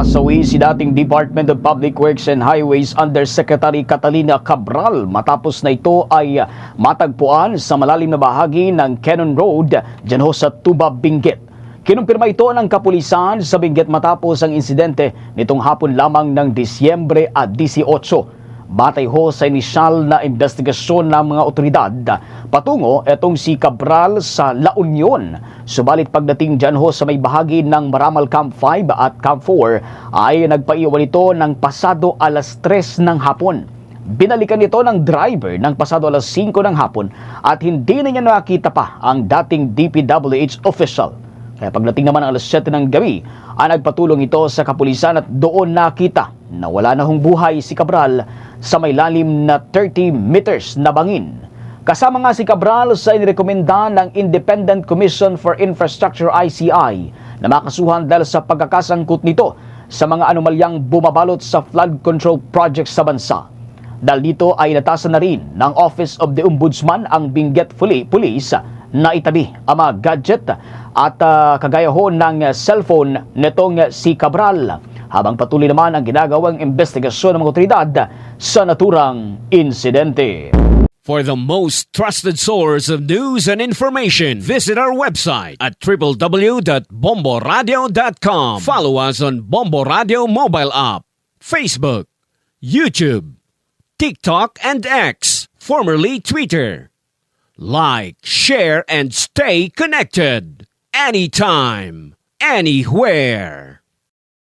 Nasawi si dating Department of Public Works and Highways Undersecretary Catalina Cabral matapos na ito ay matagpuan sa malalim na bahagi ng Cannon Road dyan ho sa Tuba, Benguet. Kinumpirma ito ng kapulisan sa Benguet matapos ang insidente nitong hapon lamang ng Disyembre 18. Batay ho sa inisyal na investigasyon ng mga otoridad, patungo itong si Cabral sa La Union. Subalit pagdating dyan ho sa may bahagi ng Maramal Camp 5 at Camp 4 ay nagpaiwan ito ng pasado alas 3 ng hapon. Binalikan ito ng driver ng pasado alas 5 ng hapon at hindi na niya nakita pa ang dating DPWH official. Kaya pagdating naman ng alas 7 ng gabi, ay nagpatulong ito sa kapulisan at doon nakita na wala na hong buhay si Cabral sa may lalim na 30 meters na bangin. Kasama nga si Cabral sa inirekomenda ng Independent Commission for Infrastructure ICI na makasuhan dahil sa pagkakasangkot nito sa mga anomalyang bumabalot sa flood control projects sa bansa. Dahil dito ay natasan na rin ng Office of the Ombudsman ang Benguet Police na itabi ang mga gadget at kagaya ho ng cellphone nitong si Cabral, habang patuloy naman ang ginagawang investigasyon ng mga otoridad sa naturang insidente. For the most trusted source of news and information, visit our website at www.bomboradio.com. Follow us on Bombo Radio mobile app, Facebook, YouTube, TikTok, and X, formerly Twitter. Like, share, and stay connected. Anytime, anywhere.